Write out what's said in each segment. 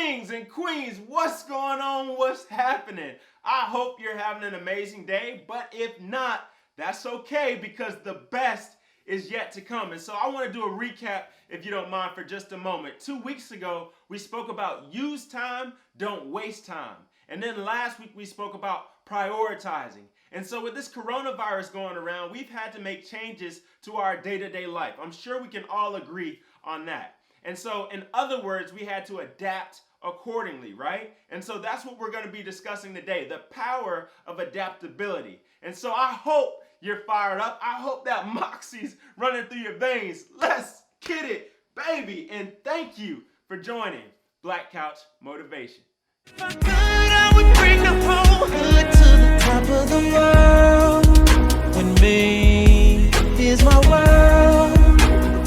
Kings and queens, what's going on? What's happening? I hope you're having an amazing day, but if not, that's okay because the best is yet to come. And so I want to do a recap, if you don't mind, for just a moment. 2 weeks ago, we spoke about use time, don't waste time. And then last week, we spoke about prioritizing. And so with this coronavirus going around, we've had to make changes to our day-to-day life. I'm sure we can all agree on that. And so in other words, we had to adapt accordingly, right? And so that's what we're going to be discussing today, the power of adaptability. And so I hope you're fired up. I hope that moxie's running through your veins. Let's get it, baby. And thank you for joining Black Couch Motivation. If I could, I would bring the whole hood to the top of the world. When me is my world,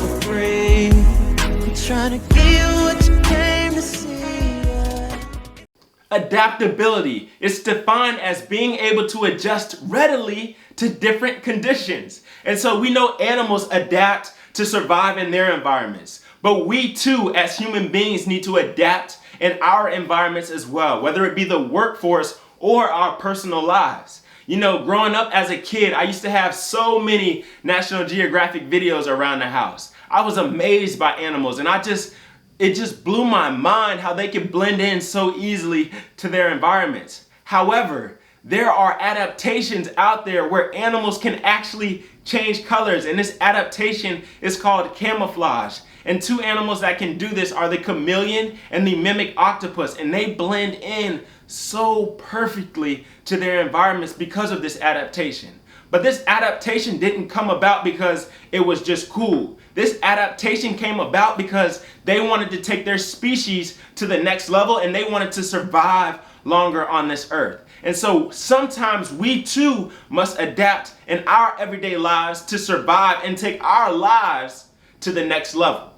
we're free. I'm trying to give what you came to see. Adaptability is defined as being able to adjust readily to different conditions. And so we know animals adapt to survive in their environments. But we too, as human beings, need to adapt in our environments as well, whether it be the workforce or our personal lives. You know, growing up as a kid, I used to have so many National Geographic videos around the house. I was amazed by animals, and it just blew my mind how they could blend in so easily to their environments. However, there are adaptations out there where animals can actually change colors, and this adaptation is called camouflage. And two animals that can do this are the chameleon and the mimic octopus, and they blend in so perfectly to their environments because of this adaptation. But this adaptation didn't come about because it was just cool. This adaptation came about because they wanted to take their species to the next level and they wanted to survive longer on this earth. And so sometimes we too must adapt in our everyday lives to survive and take our lives to the next level.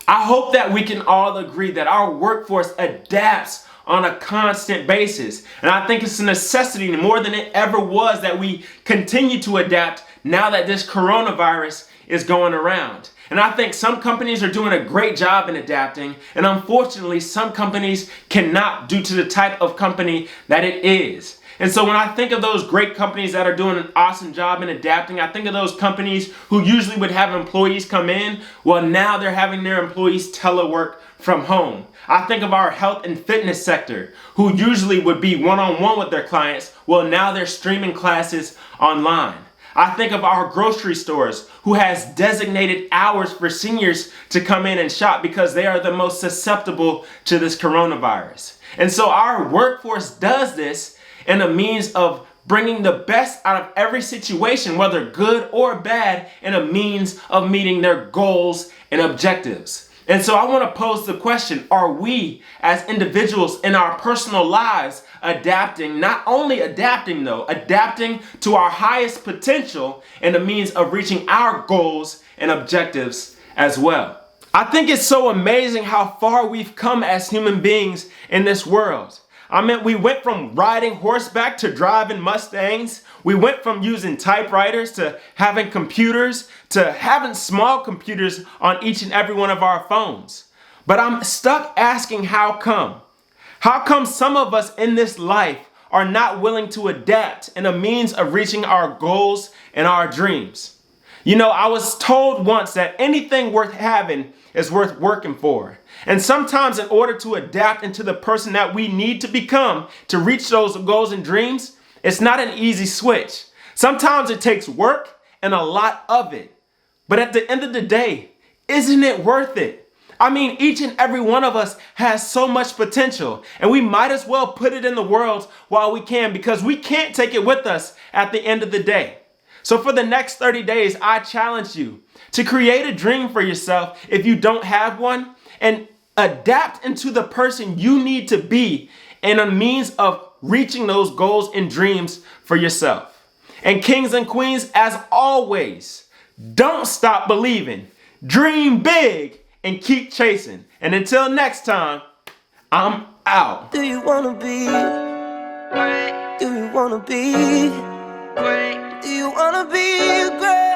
I hope that we can all agree that our workforce adapts on a constant basis. And I think it's a necessity more than it ever was that we continue to adapt now that this coronavirus is going around. And I think some companies are doing a great job in adapting, and unfortunately some companies cannot due to the type of company that it is. And so when I think of those great companies that are doing an awesome job in adapting, I think of those companies who usually would have employees come in. Well, now they're having their employees telework from home. I think of our health and fitness sector, who usually would be one-on-one with their clients. Well, now they're streaming classes online. I think of our grocery stores, who has designated hours for seniors to come in and shop because they are the most susceptible to this coronavirus. And so our workforce does this in a means of bringing the best out of every situation, whether good or bad, in a means of meeting their goals and objectives. And so I want to pose the question, are we as individuals in our personal lives adapting, not only adapting though, adapting to our highest potential in a means of reaching our goals and objectives as well? I think it's so amazing how far we've come as human beings in this world. I mean, we went from riding horseback to driving Mustangs. We went from using typewriters to having computers to having small computers on each and every one of our phones. But I'm stuck asking how come? How come some of us in this life are not willing to adapt in a means of reaching our goals and our dreams? You know, I was told once that anything worth having is worth working for. And sometimes in order to adapt into the person that we need to become to reach those goals and dreams, it's not an easy switch. Sometimes it takes work and a lot of it. But at the end of the day, isn't it worth it? I mean, each and every one of us has so much potential, and we might as well put it in the world while we can, because we can't take it with us at the end of the day. So for the next 30 days, I challenge you to create a dream for yourself if you don't have one, and adapt into the person you need to be in a means of reaching those goals and dreams for yourself. And kings and queens, as always, don't stop believing, dream big, and keep chasing. And until next time, I'm out. Do you wanna be great? Do you wanna be great? Do you wanna be great?